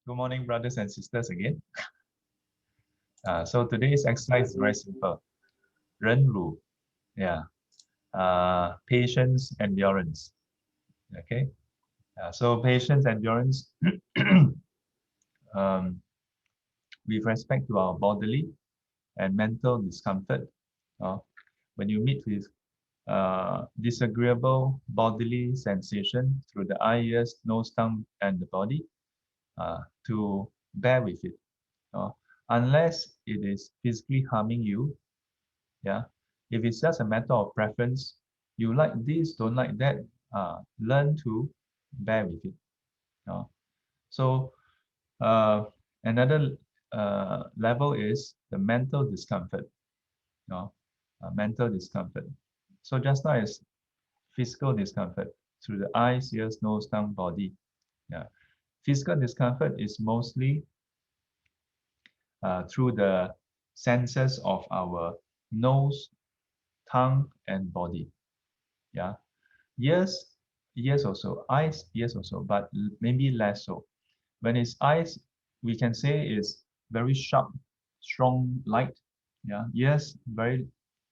Good morning, brothers and sisters again. So today's exercise is very simple. 忍辱, yeah. Patience, endurance. Okay. So patience, endurance, um, with respect to our bodily and mental discomfort. When you meet with disagreeable bodily sensation through the eye, ears, nose, tongue, and the body, to bear with it. Unless it is physically harming you, yeah. If it's just a matter of preference, you like this, don't like that, learn to bear with it. So another level is the mental discomfort. Mental discomfort. So just now is physical discomfort through the eyes, ears, nose, tongue, body. Yeah. Physical discomfort is mostly through the senses of our nose, tongue, and body. Yeah. Ears, yes also. Eyes, yes also, but maybe less so. When it's eyes, we can say is very sharp, strong light. Yeah. Ears, very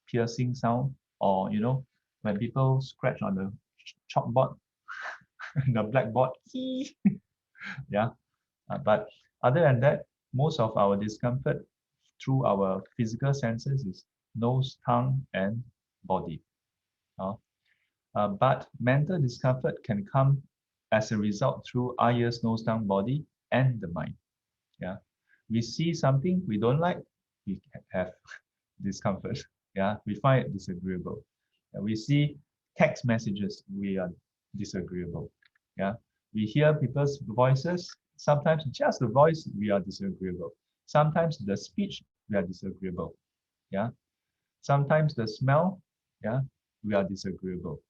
piercing sound. Or when people scratch on the chalkboard, the blackboard. Yeah. But other than that, most of our discomfort through our physical senses is nose, tongue, and body. But mental discomfort can come as a result through eye, ears, nose, tongue, body, and the mind. Yeah, we see something we don't like, we have discomfort. Yeah, we find it disagreeable. We see text messages, we are disagreeable. Yeah, we hear people's voices. Sometimes just the voice we are disagreeable. Sometimes the speech we are disagreeable. Yeah, sometimes the smell. Yeah, we are disagreeable.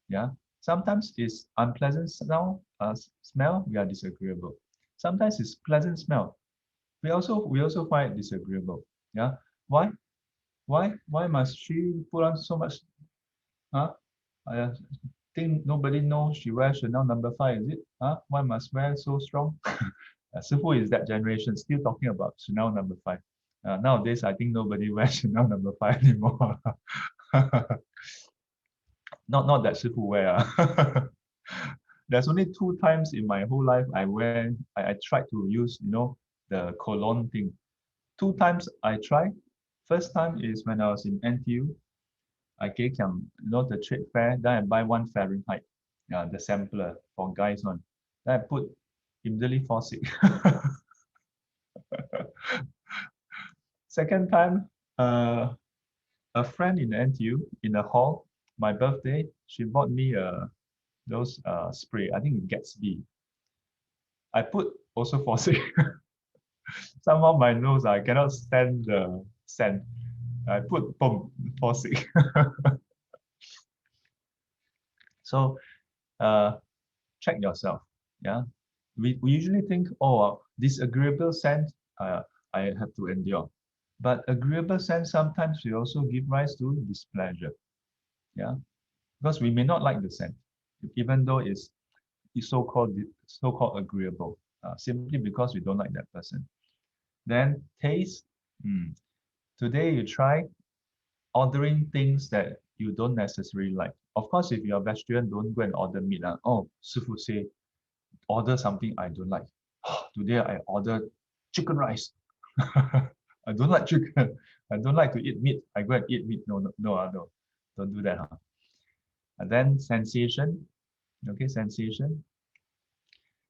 Yeah, sometimes it's unpleasant smell, we are disagreeable. Sometimes it's pleasant smell, we also find it disagreeable. Yeah, why why must she put on so much? Huh? I think nobody knows she wears Chanel #5, is it? Why must wear so strong? Sifu is that generation still talking about Chanel #5. Nowadays I think nobody wears Chanel #5 anymore. Not that Sifu wear. There's only 2 times in my whole life I tried to use, the cologne thing. 2 times I tried. First time is when I was in NTU. I gave the trade fair, then I buy 1 Fahrenheit, the sampler for guys one. Then I put immediately fall sick. Second time, a friend in NTU in a hall, my birthday, she bought me those spray. I think it Gatsby. I put also fall sick. Somehow my nose, I cannot stand the scent. I put boom, fall sick. So check yourself. Yeah. We usually think, oh, disagreeable scent, I have to endure. But agreeable scent sometimes will also give rise to displeasure. Yeah. Because we may not like the scent, even though it's so-called agreeable, simply because we don't like that person. Then taste. Today you try ordering things that you don't necessarily like. Of course, if you're a vegetarian, don't go and order meat. Oh, Sifu say, order something I don't like. Today I ordered chicken rice. I don't like chicken. I don't like to eat meat. I go and eat meat. No. Don't do that. And then sensation. Okay, sensation.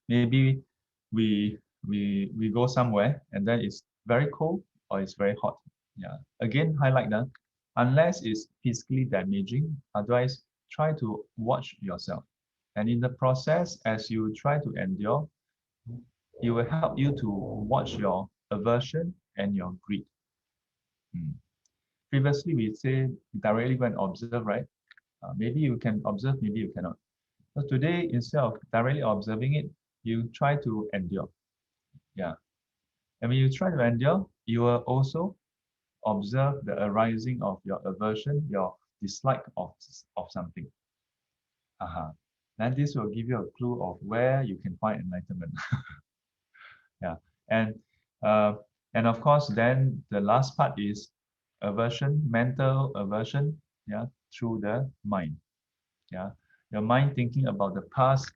Maybe we go somewhere and then it's very cold or it's very hot. Yeah. Again, highlight that unless it's physically damaging, otherwise try to watch yourself. And in the process, as you try to endure, it will help you to watch your aversion and your greed. Previously, we say directly go and observe, right? Maybe you can observe, maybe you cannot. So today, instead of directly observing it, you try to endure. Yeah. And when you try to endure, you will also observe the arising of your aversion, your dislike of something. Then this will give you a clue of where you can find enlightenment. Yeah, and uh, and of course, then the last part is aversion, mental aversion. Yeah, through the mind. Yeah, your mind thinking about the past,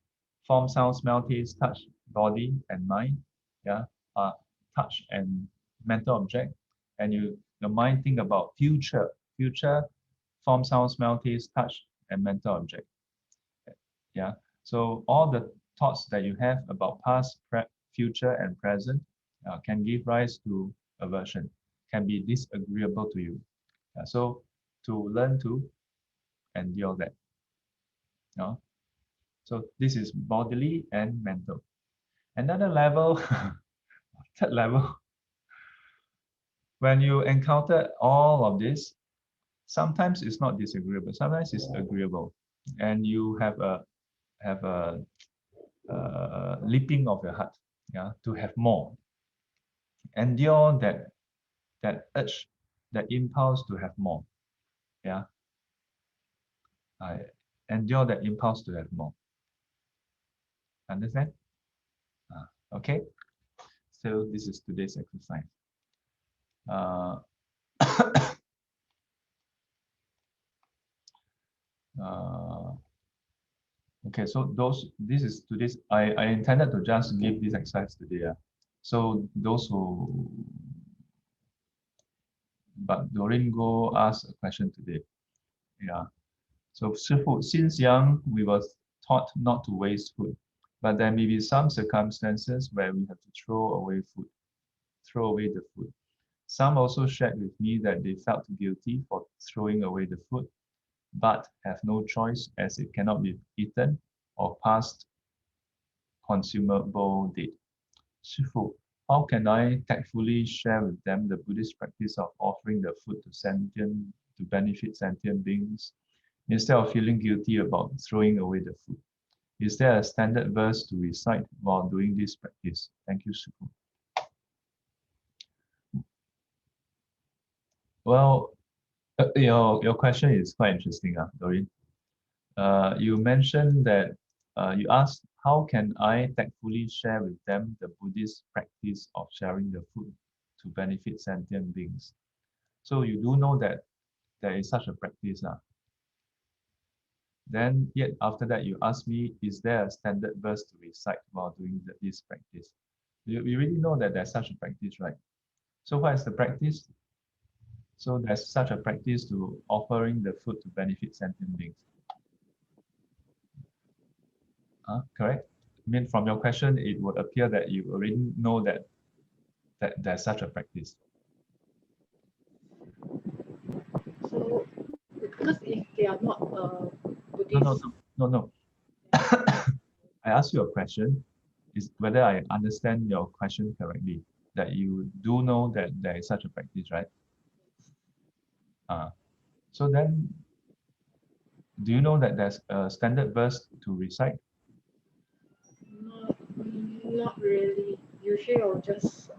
form, sound, smell, taste, touch, body, and mind. Yeah, touch and mental object, and your mind think about future, form, sound, smell, taste, touch, and mental object. Yeah. So all the thoughts that you have about past, future, and present can give rise to aversion, can be disagreeable to you. Yeah. So to learn to endure that. You So this is bodily and mental. Another level, third level, when you encounter all of this, sometimes it's not disagreeable, sometimes it's agreeable, and you have a leaping of your heart, yeah, to have more. Endure that urge, that impulse to have more. Yeah, I endure that impulse to have more. Understand? Okay. So this is today's exercise. Uh, uh, okay, so this is today's. I intended to just give this exercise today. So those who, but Doreen go ask a question today. Yeah. So food, since young, we were taught not to waste food, but there may be some circumstances where we have to throw away the food. Some also shared with me that they felt guilty for throwing away the food, but have no choice as it cannot be eaten or past consumable date. Shifu, how can I tactfully share with them the Buddhist practice of offering the food to benefit sentient beings instead of feeling guilty about throwing away the food? Is there a standard verse to recite while doing this practice? Thank you, Shifu. Well, your question is quite interesting, Doreen. You mentioned that you asked, how can I tactfully share with them the Buddhist practice of sharing the food to benefit sentient beings? So you do know that there is such a practice. Then yet after that you ask me, is there a standard verse to recite while doing this practice? You really know that there's such a practice, right? So what is the practice? So there's such a practice to offering the food to benefit sentient beings. Correct? I mean, from your question, it would appear that you already know that there's such a practice. So, because if they are not No, Buddhist, no. I asked you a question, is whether I understand your question correctly, that you do know that there is such a practice, right? So then, do you know that there's a standard verse to recite? not, not really. Usually I'll just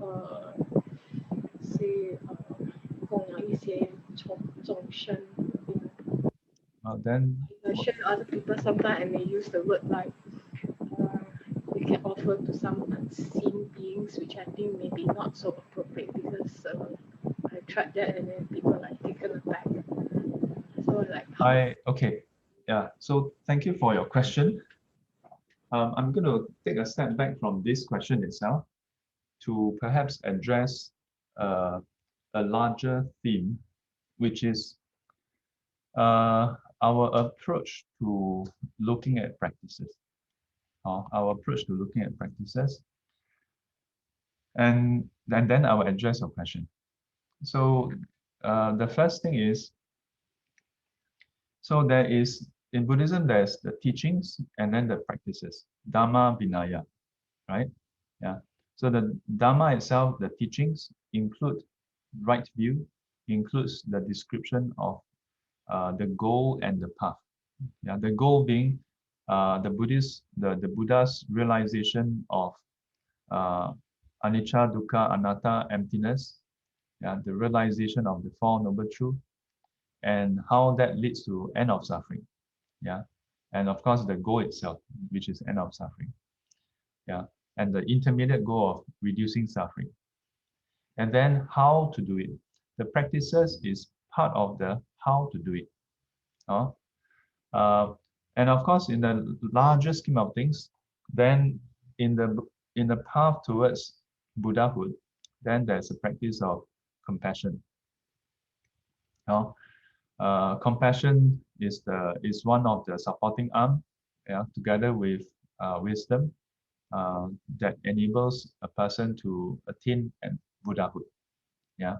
say 供养一些众生 Then, I share with other people, sometimes I may use the word like uh, you can offer to some unseen beings, which I think maybe not so appropriate because I tried that and then people like taken aback. So like how okay, yeah. So thank you for your question. I'm going to take a step back from this question itself to perhaps address uh, a larger theme, which is our approach to looking at practices. Our approach to looking at practices, and then I will address your question. So the first thing is, so there is in Buddhism there's the teachings and then the practices, Dhamma Vinaya, right? Yeah. So the Dhamma itself, the teachings include right view, includes the description of the goal and the path. Yeah, the goal being the Buddha's realization of uh, anicca, dukkha, anatta, emptiness. Yeah, the realization of the Four Noble Truths and how that leads to end of suffering. Yeah, and of course the goal itself, which is end of suffering. Yeah. and the intermediate goal of reducing suffering. And then how to do it. The practices is part of the how to do it. Uh, uh, and of course, in the larger scheme of things, then in the path towards Buddhahood, then there's a practice of compassion. Compassion is one of the supporting arm, yeah, together with wisdom, that enables a person to attain and Buddhahood. Yeah,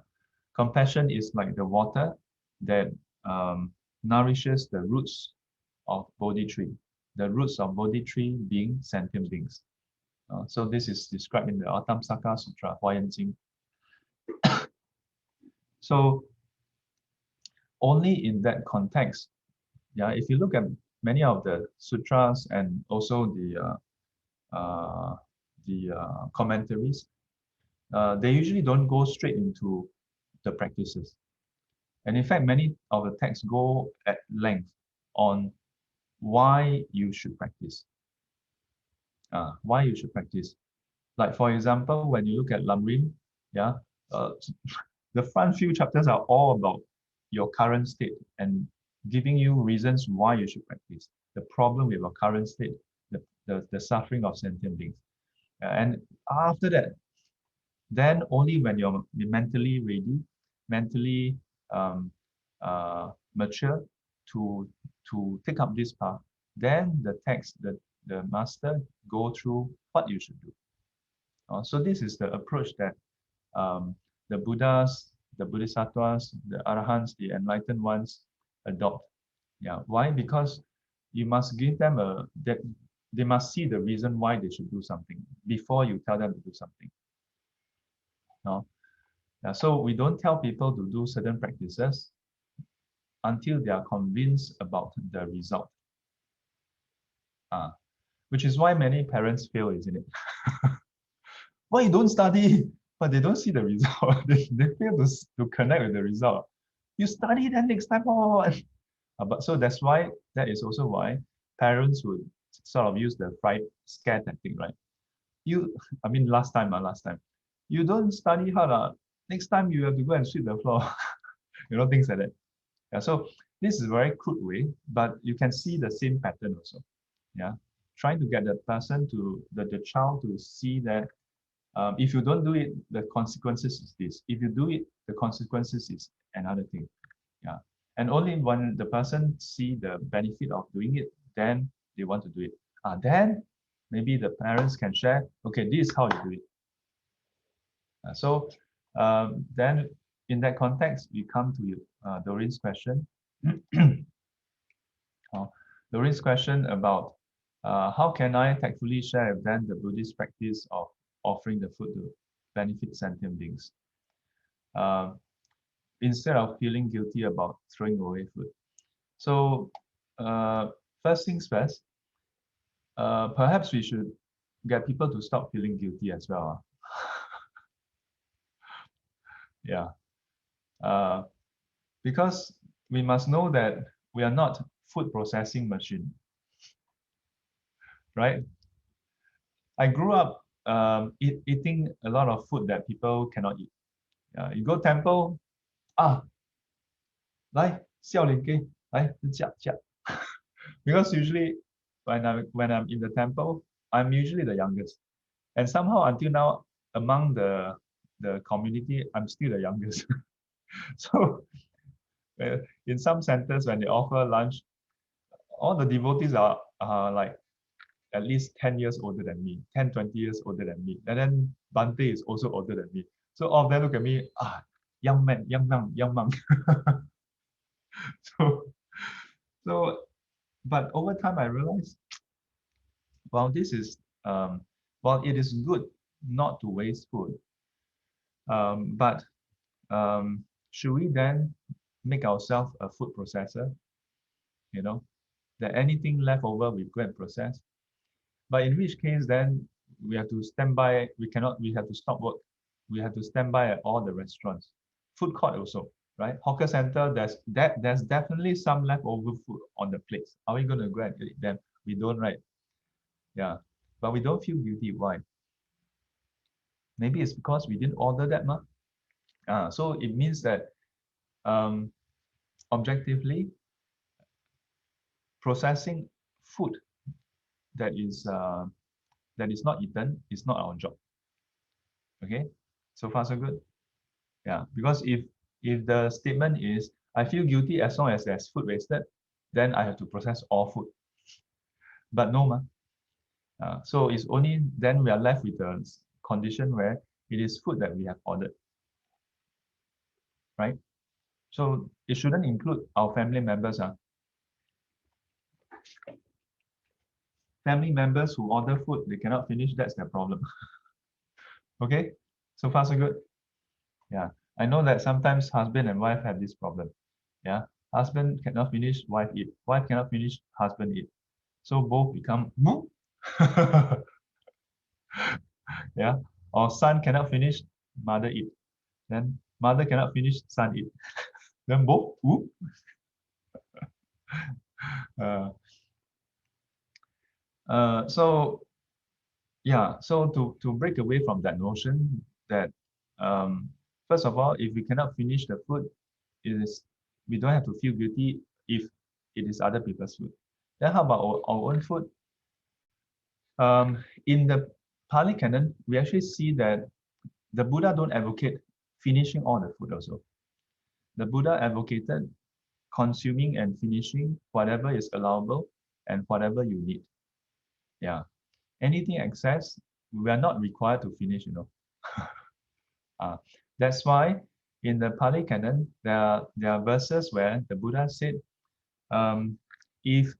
compassion is like the water that nourishes the roots of Bodhi tree. The roots of Bodhi tree being sentient beings. So this is described in the Attamsaka Sutra, Huayan Jing. So only in that context, yeah, if you look at many of the sutras and also the commentaries, they usually don't go straight into the practices. And in fact, many of the texts go at length on why you should practice. Why you should practice. Like for example, when you look at Lamrim, yeah, uh, the front few chapters are all about your current state and giving you reasons why you should practice. The problem with your current state, the suffering of sentient beings. And after that, then only when you're mentally ready, mentally um, mature to take up this path, then the text, the master go through what you should do. So this is the approach that um, the Buddhas, the Bodhisattvas, the Arahants, the enlightened ones adopt. Yeah. Why? Because you must give them that they must see the reason why they should do something before you tell them to do something. No? Yeah, so we don't tell people to do certain practices until they are convinced about the result. Which is why many parents fail, isn't it? Why you don't study? But they don't see the result. they fail to connect with the result. You study, then next time, oh. But so that is also why parents would sort of use the fright scare tactic, right? I mean, last time, you don't study hard, next time you have to go and sweep the floor, things like that. Yeah, so this is a very crude way, but you can see the same pattern also. Yeah, trying to get the person the child to see that if you don't do it, the consequences is this. If you do it, the consequences is another thing. Yeah, and only when the person see the benefit of doing it, then they want to do it. Then maybe the parents can share. Okay, this is how you do it. So then, in that context, we come to Doreen's question. Doreen's question about how can I tactfully share with them the Buddhist practice of offering the food to benefit sentient beings, instead of feeling guilty about throwing away food. So first things first, perhaps we should get people to stop feeling guilty as well. Yeah. Because we must know that we are not food processing machine, right? I grew up eating a lot of food that people cannot eat. You go temple, 来笑脸给来夹夹 because usually when I'm in the temple, I'm usually the youngest, and somehow until now among the community, I'm still the youngest. So in some centers when they offer lunch, all the devotees are like at least 10 years older than me, 10, 20 years older than me. And then Bante is also older than me. So all of them look at me, young man, young monk, young monk. so, so, but over time I realized, well, this is, well, it is good not to waste food. But should we then make ourselves a food processor? That anything left over we go and process. But in which case, then we have to stand by. We have to stop work. We have to stand by at all the restaurants, food court also, right? Hawker center. There's definitely some leftover food on the plates. Are we going to go and eat them? We don't, right? Yeah, but we don't feel guilty. Why? Maybe it's because we didn't order that much. So it means that objectively, processing food that is not eaten is not our job. Okay, so far so good. Yeah, because if the statement is I feel guilty as long as there's food wasted, then I have to process all food. But no, ma. So it's only then we are left with a condition where it is food that we have ordered, right? So it shouldn't include our family members. Family members who order food, they cannot finish, that's their problem. Okay, so far so good. Yeah, I know that sometimes husband and wife have this problem. Yeah, husband cannot finish, wife eat. Wife cannot finish, husband eat. So both become woo. Yeah, or son cannot finish, mother eat. Then mother cannot finish, son eat. Then both woo. Uh, so yeah, so to break away from that notion that first of all, if we cannot finish the food, it is we don't have to feel guilty if it is other people's food. Then how about our own food? In the Pali Canon, we actually see that the Buddha don't advocate finishing all the food also. The Buddha advocated consuming and finishing whatever is allowable and whatever you need. Yeah. Anything excess, we are not required to finish, Uh, that's why in the Pali Canon, there are verses where the Buddha said, if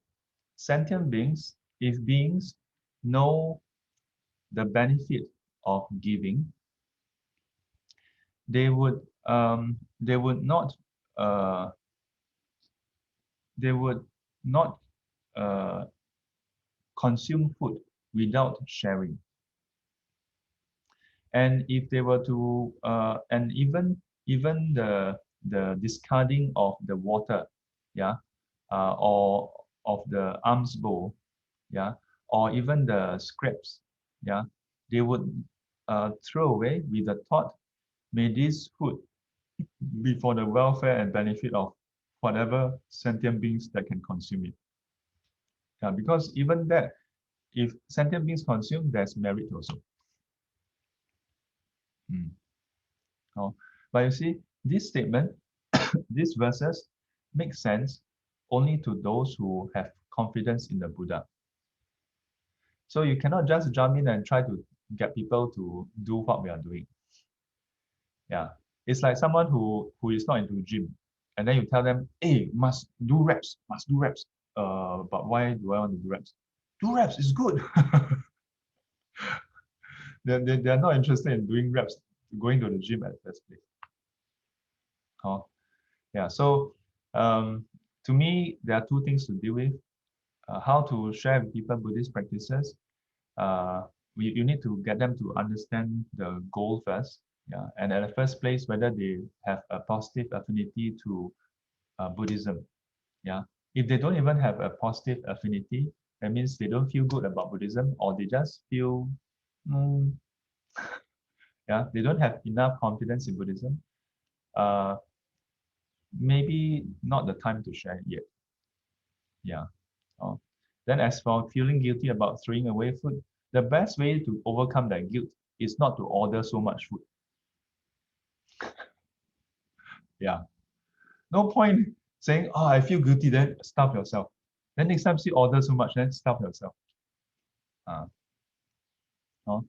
sentient beings, if beings know the benefit of giving, they would not uh, they would not uh, consume food without sharing. And if they were to and even the discarding of the water, yeah, or of the alms bowl, yeah, or even the scraps, yeah, they would throw away with the thought, may this food be for the welfare and benefit of whatever sentient beings that can consume it. Yeah, because even that, if sentient beings consume, there's merit also. Mm. Oh. But you see, this statement, these verses make sense only to those who have confidence in the Buddha. So you cannot just jump in and try to get people to do what we are doing. Yeah. It's like someone who is not into gym, and then you tell them, hey, must do reps, must do reps. But why do I want to do reps? Do reps is good. They're not interested in doing reps, going to the gym at the first place. Oh, yeah. So to me, there are two things to deal with. How to share with people Buddhist practices. You need to get them to understand the goal first. Yeah. And at the first place, whether they have a positive affinity to Buddhism. Yeah. If they don't even have a positive affinity, that means they don't feel good about Buddhism, or they just feel, mm, yeah, they don't have enough confidence in Buddhism. Uh, Maybe not the time to share yet. Yeah. Oh. Then as for feeling guilty about throwing away food, the best way to overcome that guilt is not to order so much food. Yeah. No point saying, oh, I feel guilty, then starve yourself. Then next time you order so much, then starve yourself. Uh, oh.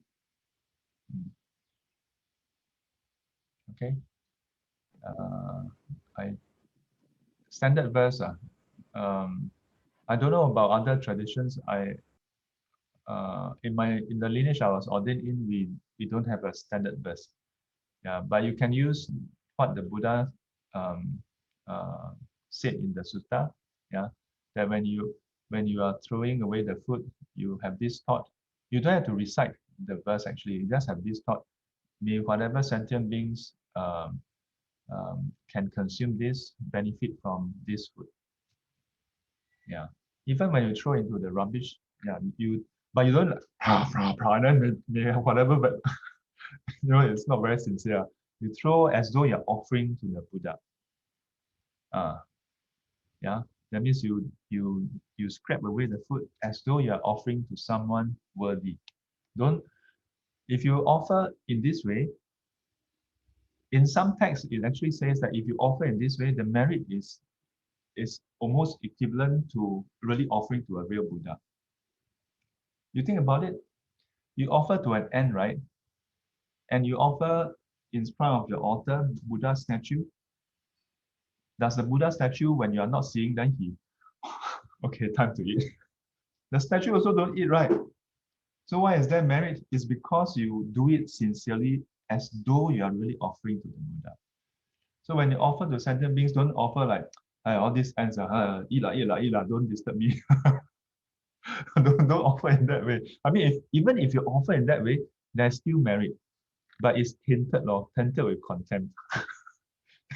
Okay. Uh, I standard verse. I don't know about other traditions. In the lineage I was ordained in, we don't have a standard verse. Yeah, but you can use what the Buddha um, uh, said in the sutta. Yeah, that when you are throwing away the food, you have this thought. You don't have to recite the verse actually. You just have this thought. May whatever sentient beings can consume this, benefit from this food. Yeah. Even when you throw into the rubbish, yeah, but you don't and then may have whatever, but it's not very sincere. You throw as though you're offering to the Buddha. Yeah, that means you scrap away the food as though you're offering to someone worthy. Don't If you offer in this way, in some texts it actually says that if you offer in this way, the merit is almost equivalent to really offering to a real Buddha. You think about it, you offer to an end, right? And you offer in front of your altar Buddha statue. Does the Buddha statue, when you are not seeing, then he, okay, time to eat. The statue also don't eat, right? So why is that merit? It's because you do it sincerely as though you are really offering to the Buddha. So when you offer to sentient beings, don't offer like, all these ends, eat la, eat la, eat la, don't disturb me. don't offer in that way. I mean, even if you offer in that way, there's still merit, but it's tainted with contempt.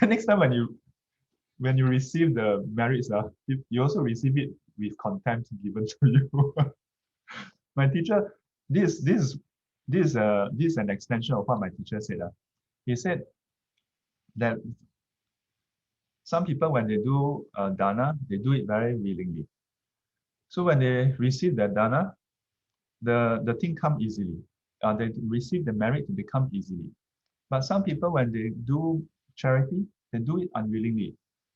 The next time when you receive the merits, you also receive it with contempt given to you. My teacher, this is an extension of what my teacher said. He said that some people, when they do dana, they do it very willingly. So when they receive that dana, the thing come easily. They receive the merit to become easily. But some people, when they do charity, they do it unwillingly.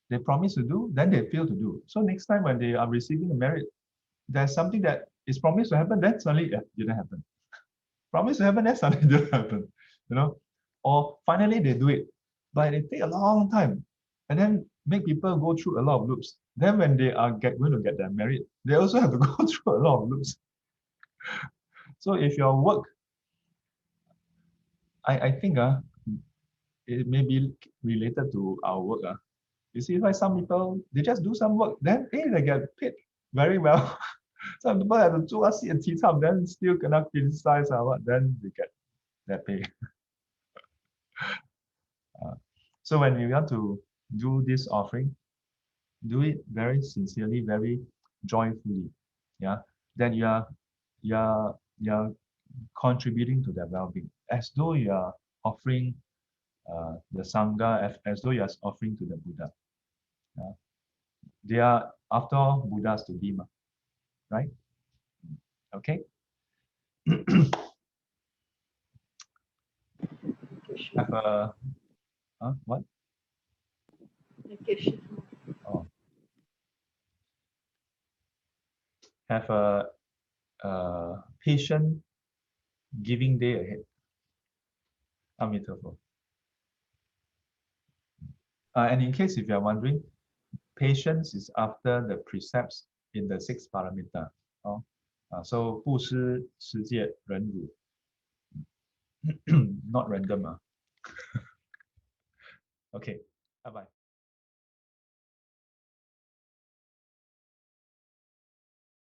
They promise to do, then they fail to do. So next time when they are receiving the merit, there's something that is promised to happen, then suddenly it didn't happen. Promise to happen, then suddenly it didn't happen. Or finally they do it, but it take a long time, and then make people go through a lot of loops. Then when they are going to get their merit, they also have to go through a lot of loops. So if your work, I think it may be related to our work. You see, like some people, they just do some work, then they get paid very well. Some people have to do a tea time, then still cannot criticize or what, then they get their pay. So when you want to do this offering, do it very sincerely, very joyfully. Yeah, then you're contributing to their well-being, as though you are offering the sangha, as though you are offering to the Buddha. They are, after all, Buddhas to be, right? Okay. Have a what? Oh. Have a patient giving day ahead. Amitabha. And in case if you are wondering, patience is after the precepts in the sixth paramita. So 布施、持戒、忍辱 not random. Okay, bye bye.